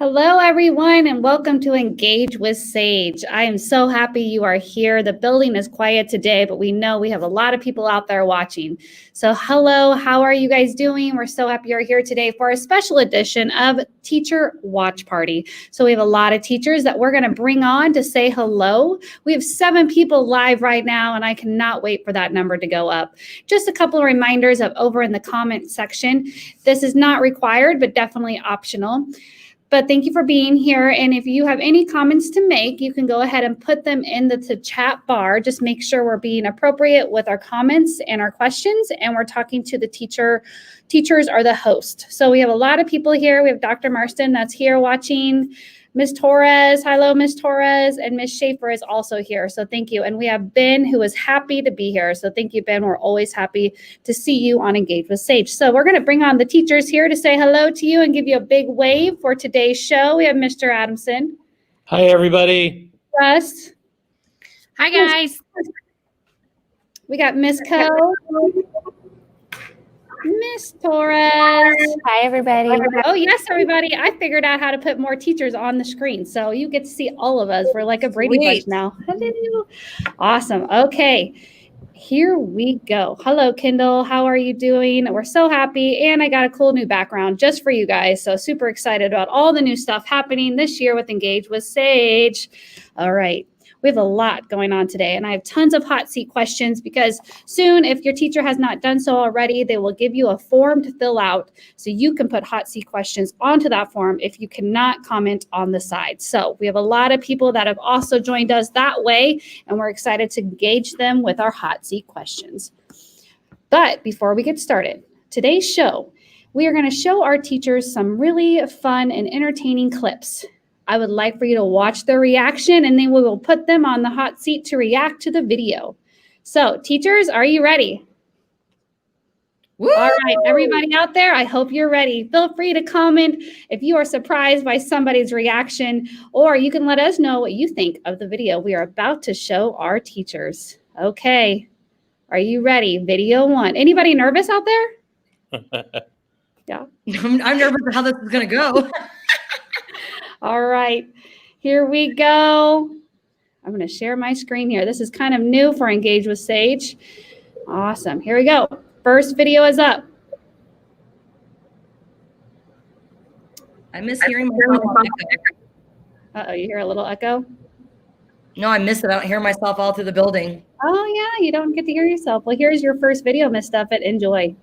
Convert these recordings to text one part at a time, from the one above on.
Hello, everyone, and welcome to Engage with Sage. I am so happy you are here. The building is quiet today, but we know we have a lot of people out there watching. So hello, how are you guys doing? We're so happy you're here today for a special edition of Teacher Watch Party. So we have a lot of teachers that we're going to bring on to say hello. We have 7 people live right now, and I cannot wait for that number to go up. Just a couple of reminders of over in the comment section. This is not required, but definitely optional. But thank you for being here. And if you have any comments to make, you can go ahead and put them in the chat bar. Just make sure we're being appropriate with our comments and our questions. And we're talking to the teachers are the host. So we have a lot of people here. We have Dr. Marston that's here watching. Ms. Torres, hello, Ms. Torres, and Ms. Schaefer is also here. So thank you. And we have Ben, who is happy to be here. So thank you, Ben. We're always happy to see you on Engage with Sage. So we're going to bring on the teachers here to say hello to you and give you a big wave for today's show. We have Mr. Adamson. Hi, everybody. Russ. Hi, guys. We got Miss Co. Miss Torres. Hi, everybody. Oh, yes, everybody. I figured out how to put more teachers on the screen. So you get to see all of us. We're like a Brady Bunch now. Hello. Awesome. Okay. Here we go. Hello, Kendall. How are you doing? We're so happy. And I got a cool new background just for you guys. So super excited about all the new stuff happening this year with Engage with Sage. All right. We have a lot going on today, and I have tons of hot seat questions because soon, if your teacher has not done so already, they will give you a form to fill out so you can put hot seat questions onto that form if you cannot comment on the side. So we have a lot of people that have also joined us that way, and we're excited to engage them with our hot seat questions. But before we get started, today's show, we are going to show our teachers some really fun and entertaining clips. I would like for you to watch their reaction, and then we will put them on the hot seat to react to the video. So, teachers, are you ready? Woo! All right, everybody out there, I hope you're ready. Feel free to comment if you are surprised by somebody's reaction, or you can let us know what you think of the video we are about to show our teachers. Okay, are you ready? Video 1. Anybody nervous out there? Yeah. I'm nervous of how this is going to go. All right, here we go. I'm going to share my screen here. This is kind of new for Engage with Sage. Awesome. Here we go. First video is up. I miss hearing myself. Uh-oh, you hear a little echo? No, I miss it. I don't hear myself all through the building. Oh, yeah, you don't get to hear yourself. Well, here's your first video, Miss Stuffit. Enjoy.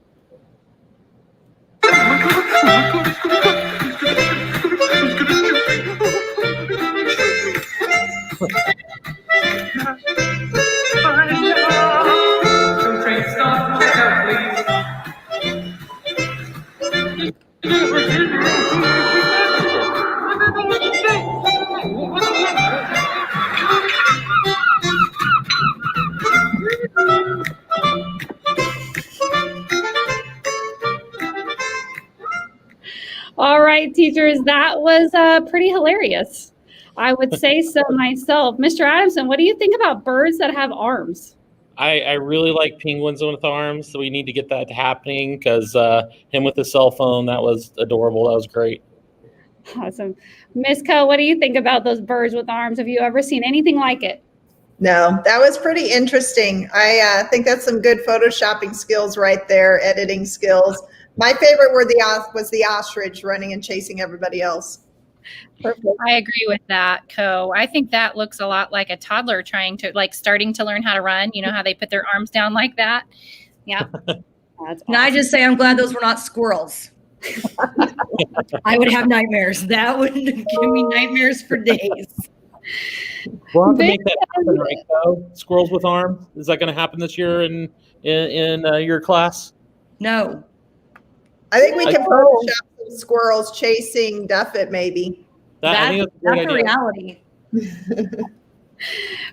All right, teachers, that was pretty hilarious. I would say so myself. Mr. Adamson, what do you think about birds that have arms? I really like penguins with arms, so we need to get that happening because him with his cell phone, that was adorable. That was great. Awesome. Miss Co, what do you think about those birds with arms? Have you ever seen anything like it? No, that was pretty interesting. I think that's some good photoshopping skills right there, editing skills. My favorite was the ostrich running and chasing everybody else. Perfect. I agree with that, Co. I think that looks a lot like a toddler starting to learn how to run. You know how they put their arms down like that? Yeah. That's awesome. Can I just say I'm glad those were not squirrels? I would have nightmares. That would give me nightmares for days. We'll have to make that happen, right, Co? Squirrels with arms. Is that going to happen this year in your class? No. I think we can Photoshop some squirrels chasing Duffet, maybe. That's a reality.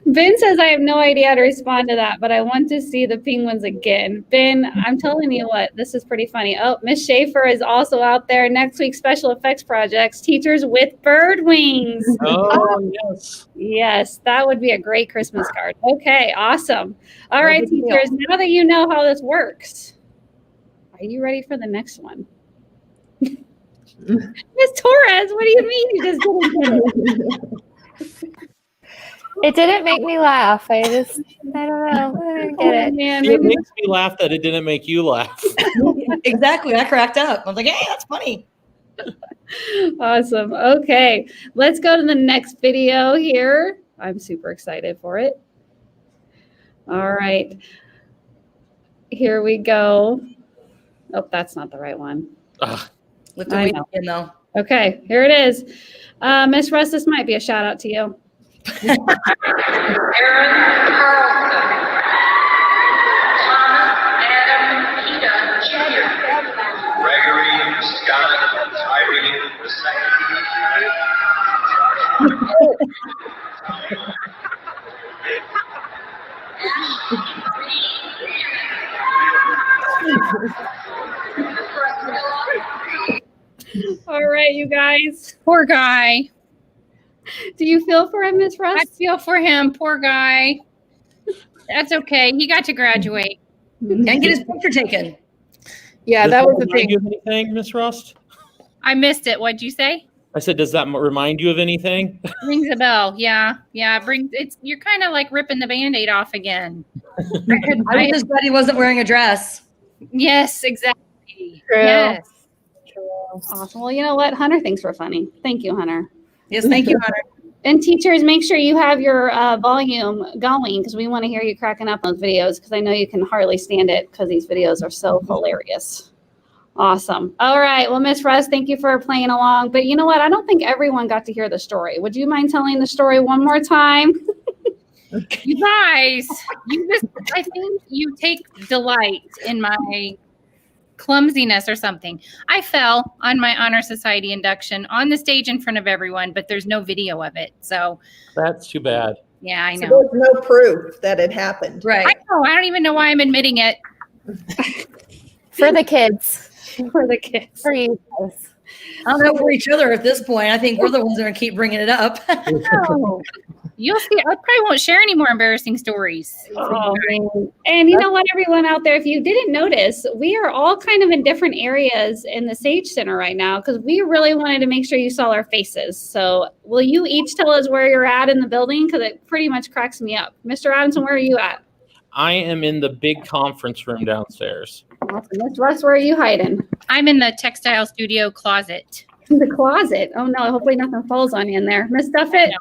Ben says, I have no idea how to respond to that, but I want to see the penguins again. Ben, I'm telling you what, this is pretty funny. Oh, Miss Schaefer is also out there. Next week's special effects projects, teachers with bird wings. Oh, yes. Yes, that would be a great Christmas card. Okay, awesome. All right, teachers, now that you know how this works, are you ready for the next one? Miss Torres, what do you mean you just didn't? It didn't make me laugh. I don't know. I didn't get it. Man, It makes me laugh that it didn't make you laugh. Exactly. I cracked up. I was like, hey, that's funny. Awesome. Okay, let's go to the next video here. I'm super excited for it. All right. Here we go. Oh, that's not the right one. Ugh. Lift the I weight know. again, though. Okay, here it is. Miss Russ, this might be a shout out to you. Aaron Carlson, Thomas Adam Keita Jr., Gregory Scott Tyree All right, you guys. Poor guy. Do you feel for him, Miss Russ? I feel for him. Poor guy. That's okay. He got to graduate. And get his picture taken. Yeah, Does that was the remind thing. you of anything, Miss Rust? I missed it. What'd you say? I said, does that remind you of anything? Rings a bell. Yeah. Yeah. You're kind of like ripping the Band-Aid off again. I was just glad he wasn't wearing a dress. Yes, exactly. True. Yes. Awesome. Well, you know what? Hunter thinks we're funny. Thank you, Hunter. Yes, thank you, Hunter. And teachers, make sure you have your volume going because we want to hear you cracking up on videos because I know you can hardly stand it because these videos are so hilarious. Awesome. All right. Well, Miss Russ, thank you for playing along. But you know what? I don't think everyone got to hear the story. Would you mind telling the story one more time? You guys, I think you take delight in my clumsiness or something. I fell on my Honor Society induction on the stage in front of everyone, but there's no video of it. So That's too bad. yeah, I So know. there's no proof that it happened. Right. I know. I don't even know why I'm admitting it. For the kids. For the kids. For you guys. I don't know for each other at this point. I think we're the ones that are going to keep bringing it up. No. You'll see. I probably won't share any more embarrassing stories. Oh, man. And you know what, everyone out there, if you didn't notice, we are all kind of in different areas in the Sage Center right now because we really wanted to make sure you saw our faces. So will you each tell us where you're at in the building? Because it pretty much cracks me up. Mr. Adamson, where are you at? I am in the big conference room downstairs. Awesome. Miss Russ, where are you hiding? I'm in the textile studio closet. In the closet. Oh, no. Hopefully nothing falls on you in there. Miss Duffett?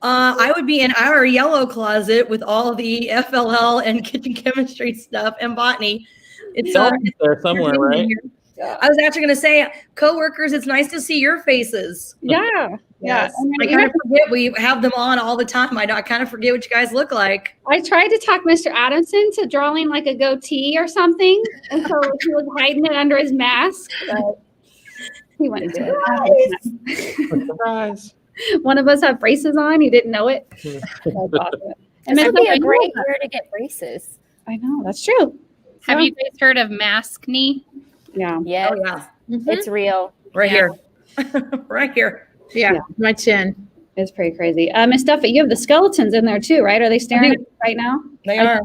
I would be in our yellow closet with all the FLL and kitchen chemistry stuff and botany. It's there somewhere, right? I was actually going to say, coworkers, it's nice to see your faces. Yeah. Yes. And I then kind of forget we have them on all the time. I kind of forget what you guys look like. I tried to talk Mr. Adamson to drawing like a goatee or something. And so he was hiding it under his mask. But he wouldn't do it. Surprise. One of us have braces on. He didn't know it. That's awesome. And This Miss would be a Duffett, great year to get braces. I know. That's true. Have you guys heard of mask knee? Yeah. Yeah, Oh, yeah. it's real. Right here. Right here. Yeah, Yeah. my chin. It's pretty crazy. Miss Duffett, you have the skeletons in there too, right? Are they staring at you right now? They are.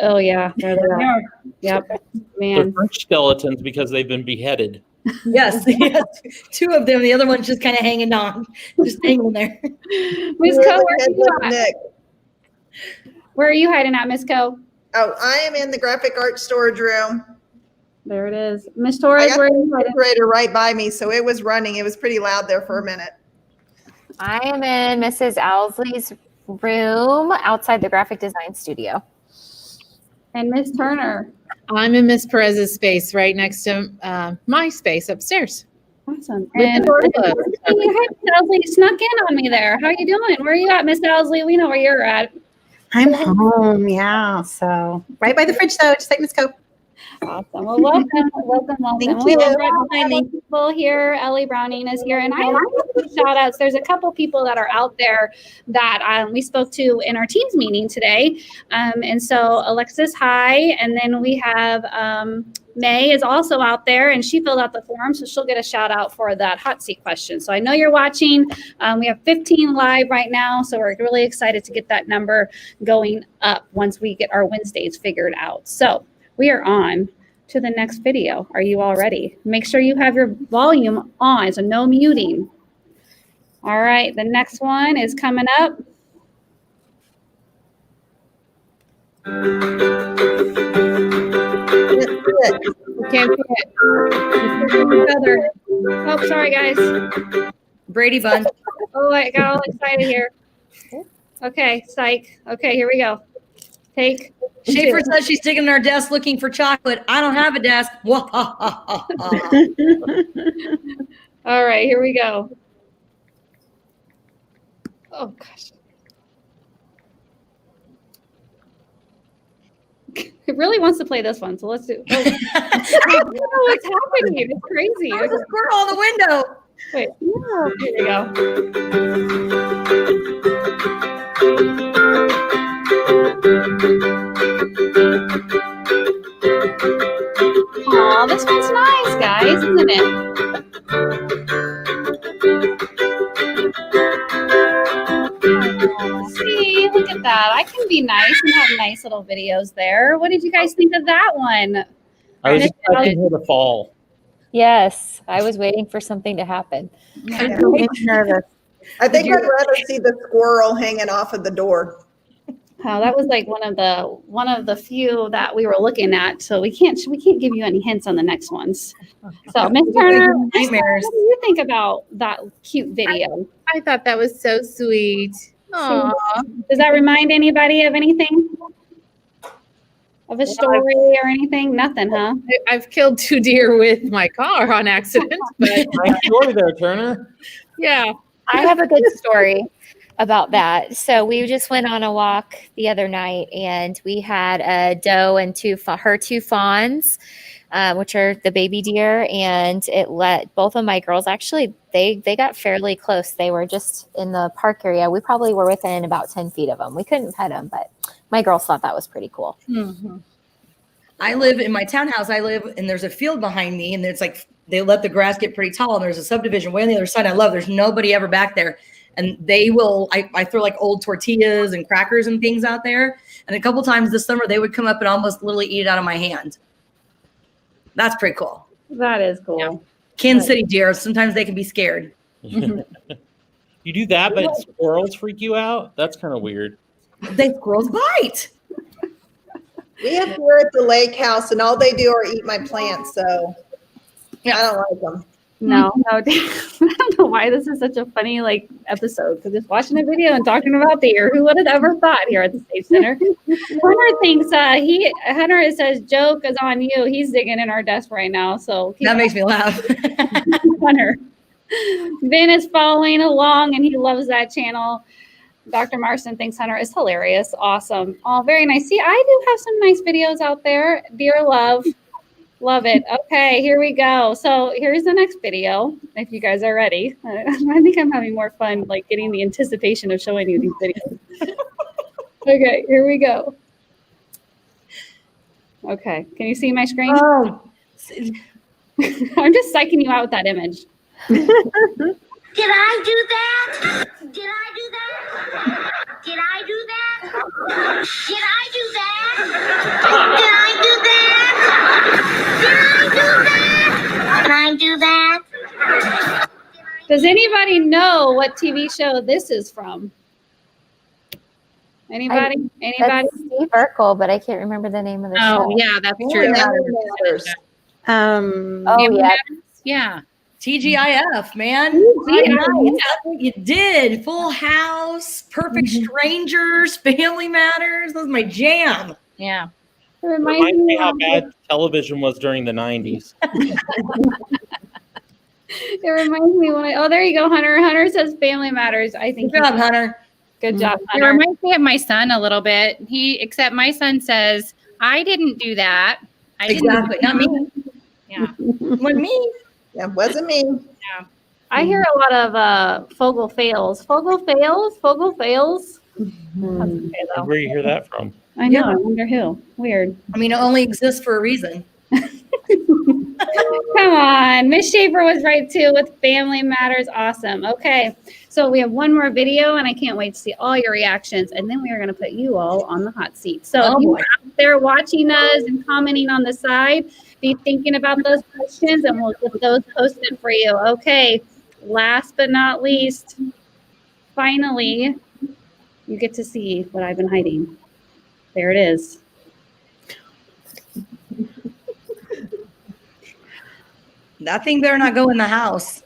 Oh, yeah. There they are. Yep. They're Man. French skeletons because they've been beheaded. Yes, yes. Two of them. The other one's just kind of hanging on, just hanging there. Miss Where Co, the where head are you with at? Nick? Where are you hiding at, Miss Co? Oh, I am in the graphic art storage room. There it is. Miss I Torres, got where are the you hiding? refrigerator right by me, so it was running. It was pretty loud there for a minute. I am in Mrs. Owsley's room outside the graphic design studio. And Miss Turner. I'm in Miss Perez's space right next to my space upstairs. Awesome. With And the Miss Owsley snuck in on me there. How you doing? Where are you at, Miss Owsley? We know where you're at. I'm home, yeah. So right by the fridge, though, just like Miss Cope. Awesome. Well, welcome. Thank We you. have several people here. Ellie Browning is here. And I have some shout outs. There's a couple people that are out there that we spoke to in our Teams meeting today. And so Alexis, hi. And then we have May is also out there and she filled out the form. So she'll get a shout out for that hot seat question. So I know you're watching. We have 15 live right now. So we're really excited to get that number going up once we get our Wednesdays figured out. So we are on. to the next video. Are you all ready? Make sure you have your volume on, so no muting. All right, the next one is coming up. Can't see it. Oh, sorry, guys. Brady Bunch. Oh, I got all excited here. Okay, psych. Okay, here we go. Take. Schaefer says she's sitting in our desk looking for chocolate. I don't have a desk. All right, here we go. Oh, gosh. It really wants to play this one, so let's do. Oh. I don't know what's happening. It's crazy. There's a squirrel on the window. Wait, here we go. Aw, this one's nice, guys, isn't it? See, look at that. I can be nice and have nice little videos there. What did you guys think of that one? I was expecting her to fall. Yes, I was waiting for something to happen. I'm nervous. I think I'd rather see the squirrel hanging off of the door. Oh, that was like one of the few that we were looking at. So we can't give you any hints on the next ones. So Miss Turner, what do you think about that cute video? I thought that was so sweet. Aww. Does that remind anybody of anything? Of a story or anything? Nothing, huh? I've killed 2 deer with my car on accident, but Nice story there, Turner. yeah. I have a good story about that. So we just went on a walk the other night, and we had a doe and her 2 fawns, which are the baby deer, and it let both of my girls, actually, they got fairly close. They were just in the park area. We probably were within about 10 feet of them. We couldn't pet them, but my girls thought that was pretty cool. Mm-hmm. I live in my townhouse. And there's a field behind me, and it's like they let the grass get pretty tall, and there's a subdivision way on the other side. I love. There's nobody ever back there, and they will. I throw like old tortillas and crackers and things out there, and a couple times this summer they would come up and almost literally eat it out of my hand. That's pretty cool. That is cool. Yeah. Kansas City deer. Sometimes they can be scared. You do that, but squirrels freak you out? That's kind of weird. Squirrels bite. We have deer at the lake house, and all they do are eat my plants. So I don't like them. No, I don't know why this is such a funny episode. Because just watching a video and talking about deer, who would have ever thought here at the State Center? Hunter thinks Hunter says joke is on you. He's digging in our desk right now, so that makes me laugh. Hunter. Ben is following along, and he loves that channel. Dr. Marston thinks Hunter is hilarious. Awesome. Oh, very nice. See, I do have some nice videos out there. Dear love. Love it. Okay, here we go. So here's the next video, if you guys are ready. I think I'm having more fun getting the anticipation of showing you these videos. Okay, here we go. Okay, can you see my screen? Oh. I'm just psyching you out with that image. Did I do that? Did I do that? Did I do that? Did I do that? Did I do that? Did I do that? Can I do that? Does anybody know what TV show this is from? Anybody? That's Steve Urkel, but I can't remember the name of the show. Oh, yeah, that's true. Yeah. TGIF, man. That's what you did. Full House, Perfect Strangers, Family Matters. That was my jam. Yeah. It Reminds me how bad television was during the 90s. It reminds me there you go, Hunter. Hunter says Family Matters. I think. Good job, Hunter. Good job, It Hunter. reminds me of my son a little bit. Except my son says, I didn't do that. Exactly. Not me. Yeah. Wasn't me. Yeah, wasn't me. Yeah. I hear a lot of Fogel fails. Fogel fails? Fogel fails? That's okay, though. Where do you hear that from? I know. I wonder who. Weird. I mean, it only exists for a reason. Come on. Miss Schaefer was right, too, with Family Matters. Awesome. Okay. So we have one more video, and I can't wait to see all your reactions. And then we are going to put you all on the hot seat. So if you're out there watching us and commenting on the side, be thinking about those questions and we'll get those posted for you. Okay, last but not least, finally, you get to see what I've been hiding. There it is. That thing better not go in the house.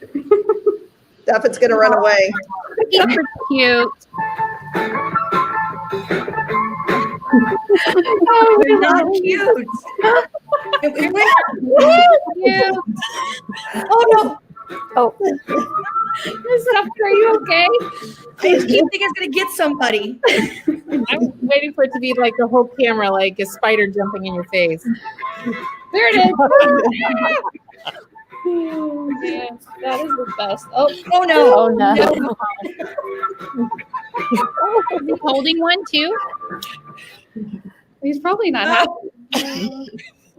Duffet's gonna run away. Super cute. Oh, they're not cute. Cute. Oh no. Oh, Are you okay? I just keep thinking it's gonna get somebody. I'm waiting for it to be like the whole camera, like a spider jumping in your face. There it is. Oh, man, that is the best. Oh no. oh no. Is he holding one too? he's probably not happy.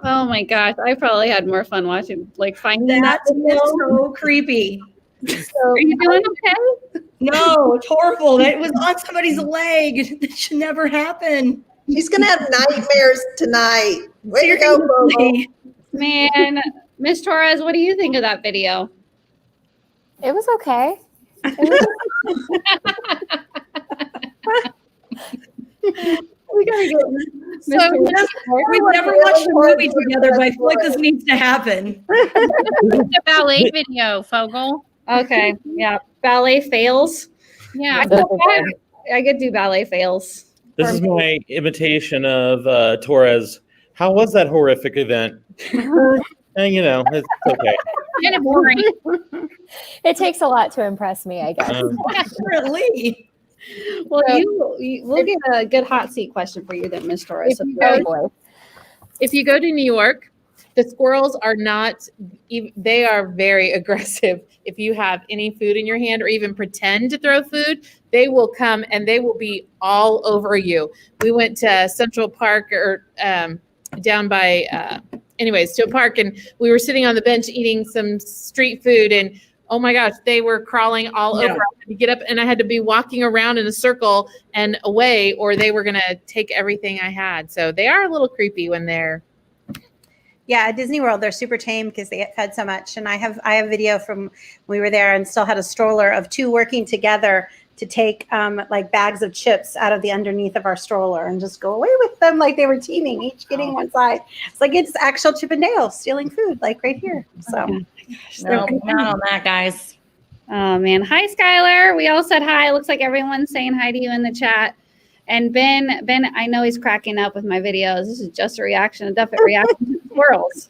Oh my gosh, I probably had more fun watching, like finding that. That's so creepy. Are you doing okay? No, it's horrible. That was on somebody's leg. That should never happen. She's gonna have nightmares tonight. Way to go, Bobo. Seriously. Man, Miss Torres, what do you think of that video? It was okay. We gotta get So we've never watched a movie together, but I feel like this needs to happen. It's a ballet video, Fogel. Okay, yeah, ballet fails. Yeah. I could do ballet fails. This is my imitation of Torres. How was that horrific event? You know, it's okay. Kind of boring. It takes a lot to impress me, I guess. Apparently. Well, we'll get a good hot seat question for you then, Miss Torres. If you go to New York, the squirrels are not, they are very aggressive. If you have any food in your hand or even pretend to throw food, they will come and they will be all over you. We went to Central Park or down by, to a park, and we were sitting on the bench eating some street food, and oh my gosh, they were crawling all over. I had to get up and I had to be walking around in a circle and away, or they were going to take everything I had. So they are a little creepy when they're. Yeah, at Disney World, they're super tame because they get fed so much. And I have video from when we were there and still had a stroller of two working together to take like bags of chips out of the underneath of our stroller and just go away with them like they were teaming, each getting one side. It's like it's actual Chip and Dale stealing food, like right here. So No, not on that, guys. Oh man, hi Skylar. We all said hi. It looks like everyone's saying hi to you in the chat. And Ben, I know he's cracking up with my videos. This is just a reaction, a Duffet reaction to squirrels.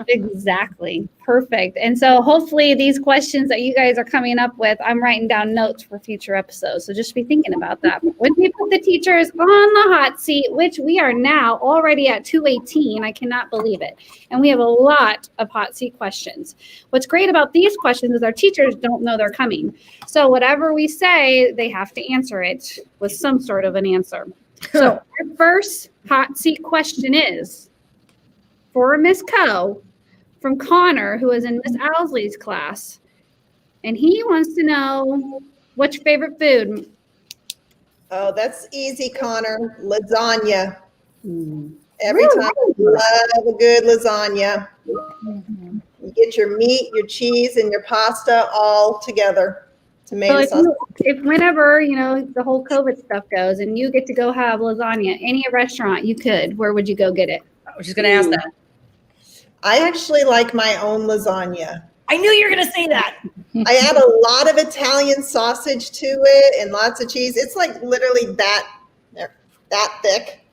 Exactly. Perfect. And so hopefully these questions that you guys are coming up with, I'm writing down notes for future episodes. So just be thinking about that. When we put the teachers on the hot seat, which we are now already at 2:18, I cannot believe it. And we have a lot of hot seat questions. What's great about these questions is our teachers don't know they're coming. So whatever we say, they have to answer it with some sort of an answer. So our first hot seat question is for Miss Coe from Connor, who is in Miss Owsley's class. And he wants to know, what's your favorite food? Oh, that's easy, Connor. Lasagna. Every time I love a good lasagna. You get your meat, your cheese, and your pasta all together. Tomato sauce. If whenever, the whole COVID stuff goes and you get to go have lasagna, any restaurant you could, where would you go get it? I was just going to ask that. I actually like my own lasagna. I knew you were going to say that. I add a lot of Italian sausage to it and lots of cheese. It's like literally that thick.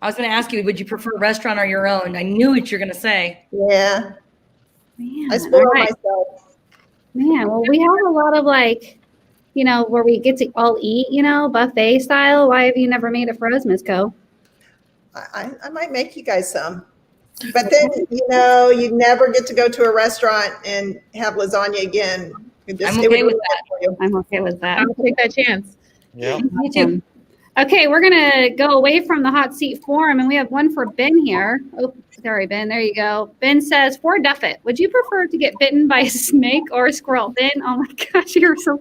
I was going to ask you, would you prefer a restaurant or your own? I knew what you're going to say. Yeah. Man, I spoil all right. myself. Man, well, we have a lot of where we get to all eat, buffet style. Why have you never made it for us, Ms. Coe? I might make you guys some. But then, you never get to go to a restaurant and have lasagna again. I'm okay with that. I'm okay with that. I'll take that chance. Yeah. Me too. Okay, we're going to go away from the hot seat forum, and we have one for Ben here. Oh, sorry, Ben. There you go. Ben says, for Duffet, would you prefer to get bitten by a snake or a squirrel? Ben, oh my gosh, you're so...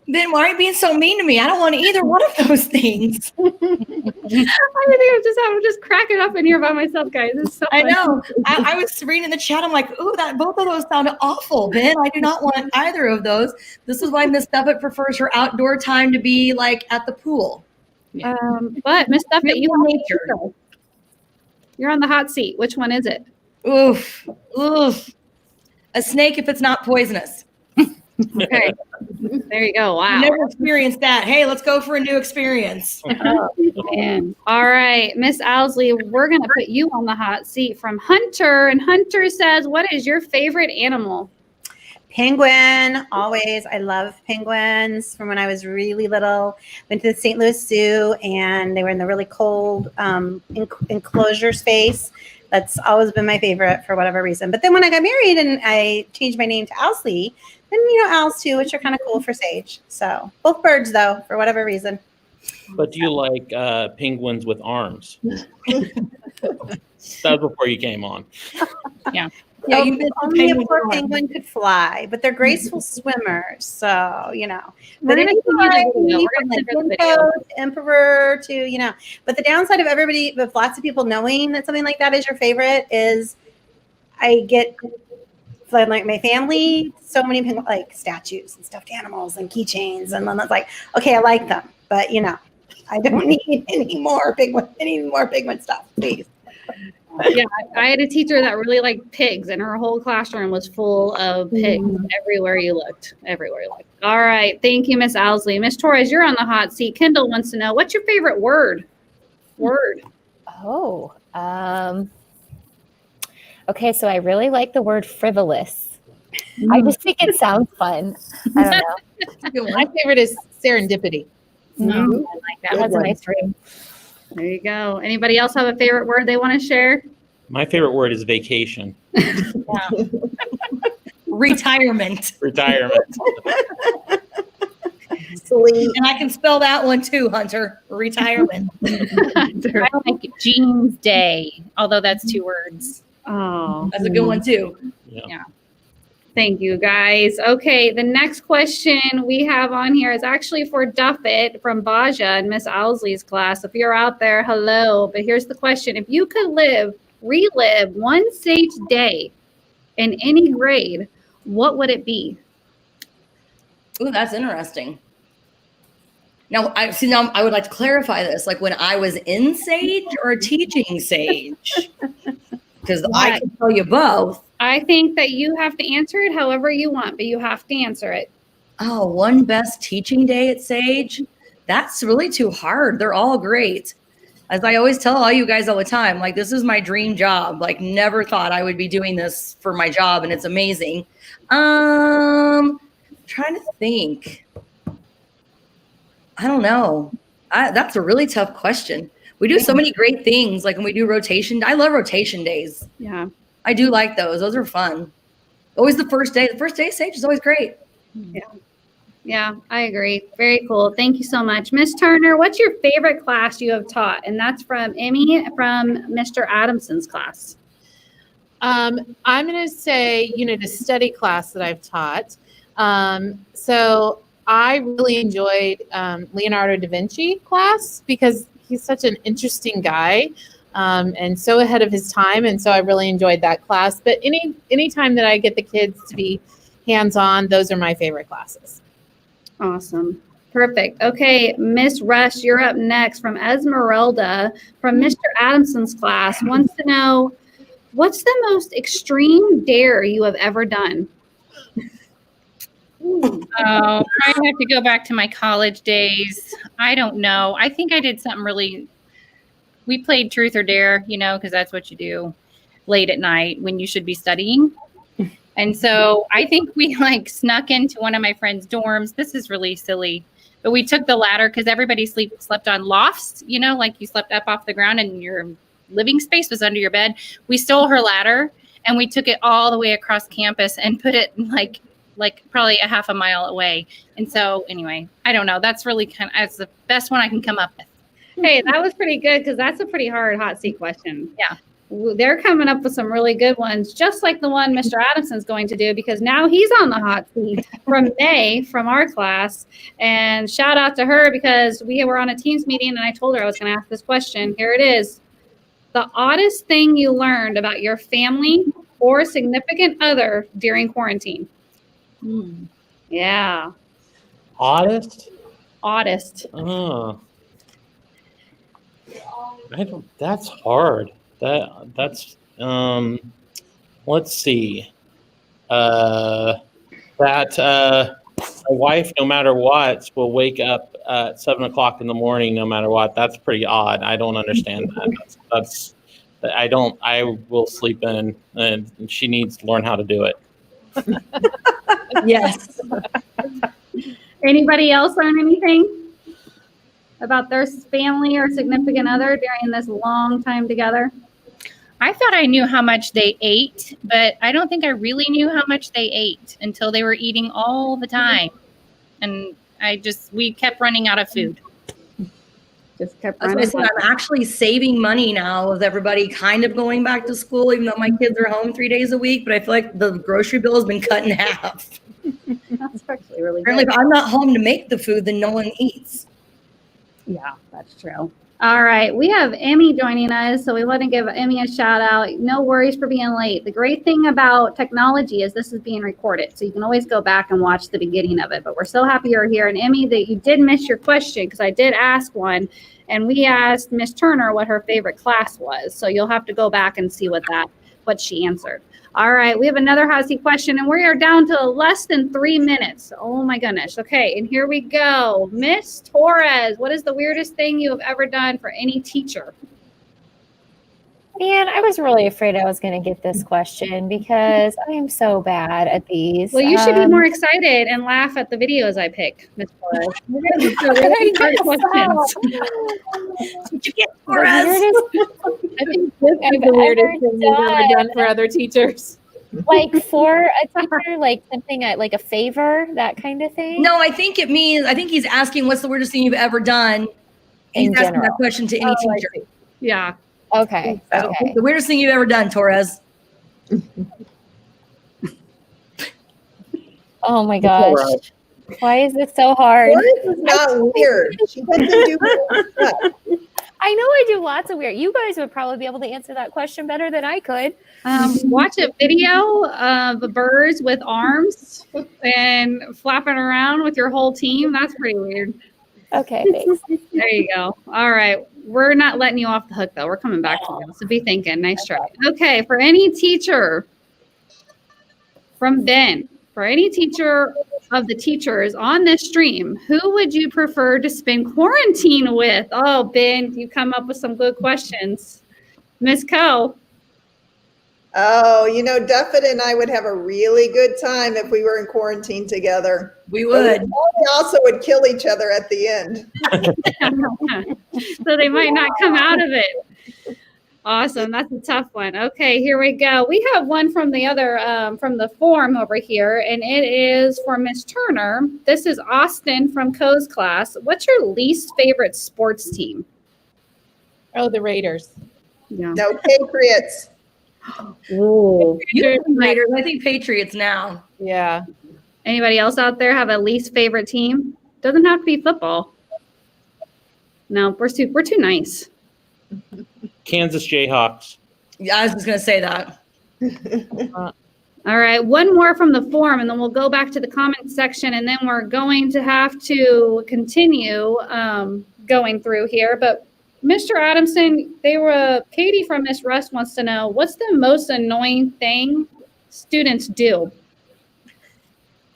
Then why are you being so mean to me? I don't want either one of those things. I think I'm just cracking up in here by myself, guys. It's so I funny. know. I was reading in the chat. I'm like, ooh, both of those sounded awful, Ben. I do not want either of those. This is why Miss Duffett prefers her outdoor time to be like at the pool. But Miss Duffett, Nature. you're on the hot seat. Which one is it? Oof. A snake if it's not poisonous. Okay. There you go. Wow. I never experienced that. Hey, let's go for a new experience. Oh, man. All right, Miss Owsley, we're going to put you on the hot seat from Hunter. And Hunter says, what is your favorite animal? Penguin, always. I love penguins from when I was really little. Went to the St. Louis Zoo, and they were in the really cold enclosure space. That's always been my favorite for whatever reason. But then when I got married and I changed my name to Owsley, then owls too, which are kind of cool for Sage. So both birds, though, for whatever reason. But do you like penguins with arms? That was before you came on. Yeah. Yeah, Only a poor penguin could fly, but they're graceful swimmers. So, We're going to emperor to, but the downside of everybody, with lots of people knowing that something like that is your favorite is I get like my family, so many penguin, like statues and stuffed animals and keychains. And then it's like, okay, I like them, but I don't need any more penguin stuff, please. Yeah, I had a teacher that really liked pigs, and her whole classroom was full of pigs everywhere you looked. All right. Thank you, Miss Owsley. Miss Torres, you're on the hot seat. Kendall wants to know, what's your favorite word? Oh, okay. So I really like the word frivolous. I just think it sounds fun. I don't know. My favorite is serendipity. I like that. That's a nice ring. There you go. Anybody else have a favorite word they want to share? My favorite word is vacation. Retirement. Sleep. And I can spell that one too, Hunter. Retirement. I like Jeans Day, although that's 2 words. Oh, That's a good one too. Yeah. thank you, guys. Okay, the next question we have on here is actually for Duffett from Baja and Miss Owsley's class. If you're out there, hello. But here's the question. If you could relive one Sage day in any grade, what would it be? Ooh, that's interesting. Now, I would like to clarify this, like when I was in Sage or teaching Sage, because I can tell you both. I think that you have to answer it however you want, but you have to answer it. Oh, one best teaching day at Sage? That's really too hard. They're all great. As I always tell all you guys all the time, like, this is my dream job. Like, never thought I would be doing this for my job, and it's amazing. Trying to think. I don't know. That's a really tough question. We do so many great things. Like when we do rotation, I love rotation days. Yeah. I do like those. Those are fun. Always the first day. The first day of Sage is always great. Yeah, I agree. Very cool. Thank you so much. Miss Turner, what's your favorite class you have taught? And that's from Emmy from Mr. Adamson's class. I'm going to say unit of study class that I've taught. So I really enjoyed Leonardo da Vinci class because he's such an interesting guy and so ahead of his time. And so I really enjoyed that class. But any time that I get the kids to be hands-on, those are my favorite classes. Awesome. Perfect. Okay, Miss Rush, you're up next from Esmeralda from Mr. Adamson's class. Wants to know, what's the most extreme dare you have ever done? Oh, I have to go back to my college days. I don't know. I think I did something we played truth or dare, because that's what you do late at night when you should be studying. And so I think we snuck into one of my friend's dorms. This is really silly, but we took the ladder because everybody slept on lofts, like you slept up off the ground and your living space was under your bed. We stole her ladder and we took it all the way across campus and put it like probably a half a mile away. And so anyway, I don't know. That's really that's the best one I can come up with. Hey, that was pretty good because that's a pretty hard hot seat question. Yeah. they're coming up with some really good ones, just like the one Mr. Adamson's going to do, because now he's on the hot seat from May from our class. And shout out to her, because we were on a Teams meeting and I told her I was going to ask this question. Here it is. The oddest thing you learned about your family or significant other during quarantine. Yeah. Oddest? Oddest. That's hard. That's let's see. That my wife, no matter what, will wake up at 7 o'clock in the morning, no matter what. That's pretty odd. I don't understand that. I will sleep in, and she needs to learn how to do it. Yes. Anybody else learn anything about their family or significant other during this long time together? I thought I knew how much they ate, but I don't think I really knew how much they ate until they were eating all the time. And we kept running out of food. Just kept That's running. what I said. I'm actually saving money now with everybody kind of going back to school, even though my kids are home 3 days a week. But I feel like the grocery bill has been cut in half. That's actually really Apparently, good. if I'm not home to make the food, then no one eats. Yeah, that's true. All right, we have Emmy joining us, so we want to give Emmy a shout out. No worries for being late. The great thing about technology is this is being recorded, so you can always go back and watch the beginning of it. But we're so happy you're here. And Emmy, that you did miss your question, because I did ask one, and we asked Miss Turner what her favorite class was. So you'll have to go back and see what she answered. All right, we have another hot seat question, and we are down to less than 3 minutes. Oh my goodness. Okay, and here we go. Miss Torres, what is the weirdest thing you have ever done for any teacher? Man, I was really afraid I was going to get this question because I am so bad at these. Well, you should be more excited and laugh at the videos I pick, Miss Torres. We're gonna get to really hard questions. Did you get The weirdest I think this is the weirdest thing you've ever done for other teachers. like for a teacher, like something like a favor, that kind of thing. No, I think he's asking what's the weirdest thing you've ever done. He's In asking general. that question to any Oh, I teacher. see. Yeah. Okay. Okay. The weirdest thing you've ever done, Torres. Oh my gosh. Why is this so hard? Doris is not weird. She doesn't do weird stuff. I know I do lots of weird. You guys would probably be able to answer that question better than I could. Watch a video of birds with arms and flapping around with your whole team. That's pretty weird. Okay, thanks. There you go. All right. We're not letting you off the hook, though. We're coming back to you. So be thinking. Nice try. Okay. For any teacher from Ben, for any teacher of the teachers on this stream, who would you prefer to spend quarantine with? Oh, Ben, you come up with some good questions. Miss Coe. Oh, Duffet and I would have a really good time if we were in quarantine together. We But would. we also would kill each other at the end. So they might not come out of it. Awesome. That's a tough one. Okay, here we go. We have one from the other, from the form over here, and it is for Miss Turner. This is Austin from Coe's class. What's your least favorite sports team? Oh, the Raiders. Yeah. No, Patriots. Ooh. Raiders. I think Patriots now. Yeah. Anybody else out there have a least favorite team? Doesn't have to be football. No, we're too nice. Kansas Jayhawks. Yeah, I was just gonna say that. All right, one more from the forum, and then we'll go back to the comment section, and then we're going to have to continue going through here. But Mr. Adamson, Katie from Miss Rust wants to know, what's the most annoying thing students do?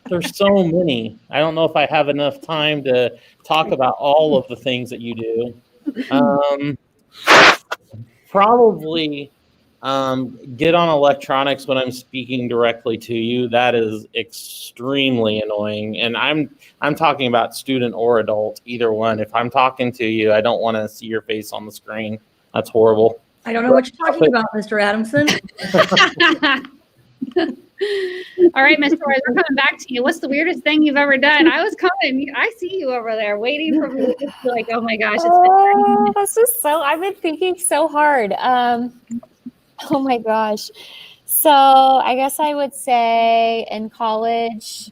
There's so many. I don't know if I have enough time to talk about all of the things that you do. Probably get on electronics when I'm speaking directly to you. That is extremely annoying. And I'm talking about student or adult, either one. If I'm talking to you, I don't want to see your face on the screen. That's horrible. I don't know what you're talking about, Mr. Adamson. All right, Miss Torres, we're coming back to you. What's the weirdest thing you've ever done? I was coming. I see you over there waiting for me. It's like, oh my gosh, it's been 30 minutes. This is I've been thinking so hard. Oh my gosh. So I guess I would say in college,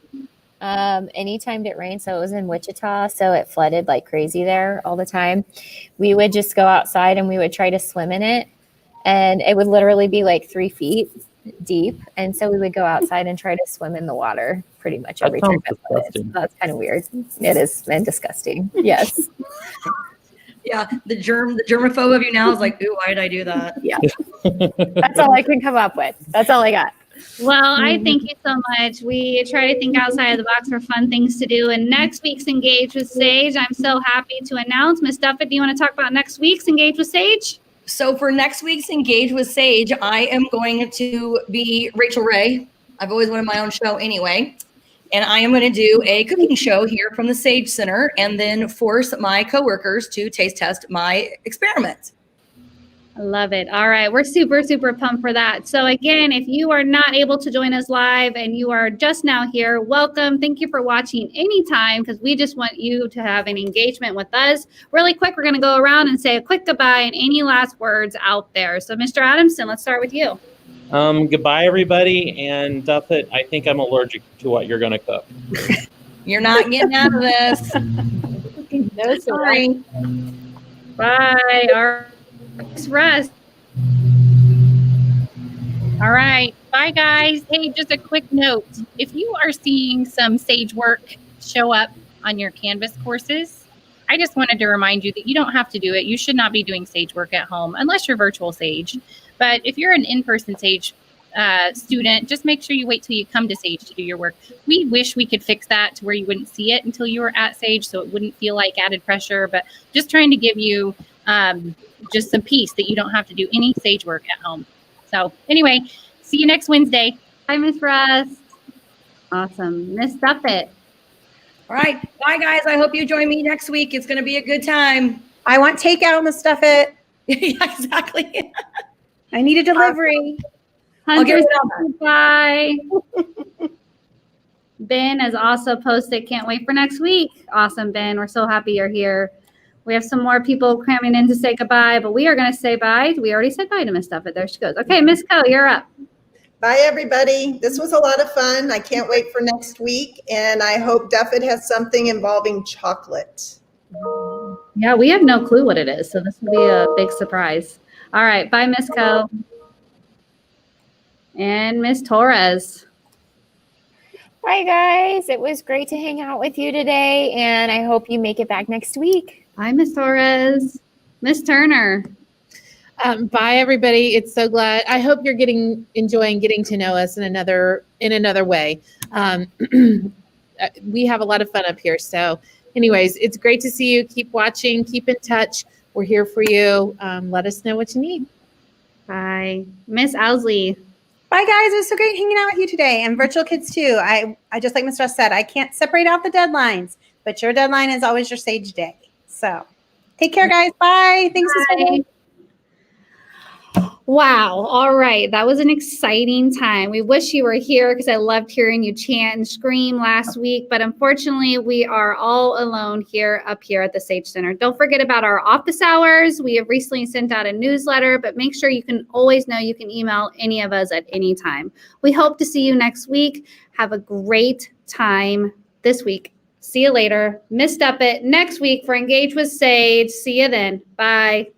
anytime it rained, so it was in Wichita, so it flooded like crazy there all the time. We would just go outside and we would try to swim in it. And it would literally be like 3 feet deep. And so we would go outside and try to swim in the water pretty much That every time sounds it flooded. disgusting. That's kind of weird. It is and disgusting. Yes. Yeah, the germaphobe of you now is like, ooh, why did I do that? Yeah. That's all I can come up with. That's all I got. Well, I thank you so much. We try to think outside of the box for fun things to do. And next week's Engage with Sage, I'm so happy to announce. Miss Duffett, do you want to talk about next week's Engage with Sage? So for next week's Engage with Sage, I am going to be Rachel Ray. I've always wanted my own show anyway. And I am going to do a cooking show here from the Sage Center and then force my coworkers to taste test my experiment. I love it. All right. We're super, super pumped for that. So again, if you are not able to join us live and you are just now here, welcome. Thank you for watching anytime because we just want you to have an engagement with us. Really quick, we're going to go around and say a quick goodbye and any last words out there. So Mr. Adamson, let's start with you. Goodbye, everybody. And Duffett, I think I'm allergic to what you're going to cook. You're not getting out of this. No, sorry. Bye. All right. Thanks, Russ. All right. Bye, guys. Hey, just a quick note. If you are seeing some Sage work show up on your Canvas courses, I just wanted to remind you that you don't have to do it. You should not be doing Sage work at home unless you're virtual Sage. But if you're an in-person Sage student, just make sure you wait till you come to Sage to do your work. We wish we could fix that to where you wouldn't see it until you were at Sage, so it wouldn't feel like added pressure. But just trying to give you just some peace that you don't have to do any Sage work at home. So anyway, see you next Wednesday. Bye, Miss Russ. Awesome. Miss Duffett. All right. Bye, guys. I hope you join me next week. It's going to be a good time. I want takeout, Miss Duffett. Yeah, exactly. I need a delivery. I'll get Hunter, it bye. Ben has also posted, can't wait for next week. Awesome, Ben. We're so happy you're here. We have some more people cramming in to say goodbye, but we are going to say bye. We already said bye to Miss Duffett. There she goes. Okay, Miss Co, you're up. Bye, everybody. This was a lot of fun. I can't wait for next week. And I hope Duffett has something involving chocolate. Yeah, we have no clue what it is, so this will be a big surprise. All right, bye, Miss Co. And Miss Torres. Bye, guys. It was great to hang out with you today, and I hope you make it back next week. Bye, Miss Torres. Miss Turner. Bye, everybody. It's so glad. I hope you're enjoying getting to know us in another way. We have a lot of fun up here. So anyways, it's great to see you. Keep watching. Keep in touch. We're here for you. Let us know what you need. Bye. Miss Owsley. Bye, guys. It was so great hanging out with you today, and virtual kids too. I just like Miss Russ said, I can't separate out the deadlines, but your deadline is always your Sage day. So take care, guys. Bye. Thanks. Bye. Wow. All right. That was an exciting time. We wish you were here because I loved hearing you chant and scream last week. But unfortunately, we are all alone up here at the Sage Center. Don't forget about our office hours. We have recently sent out a newsletter, but make sure you can always know you can email any of us at any time. We hope to see you next week. Have a great time this week. See you later. Miss Duffett next week for Engage with Sage. See you then. Bye.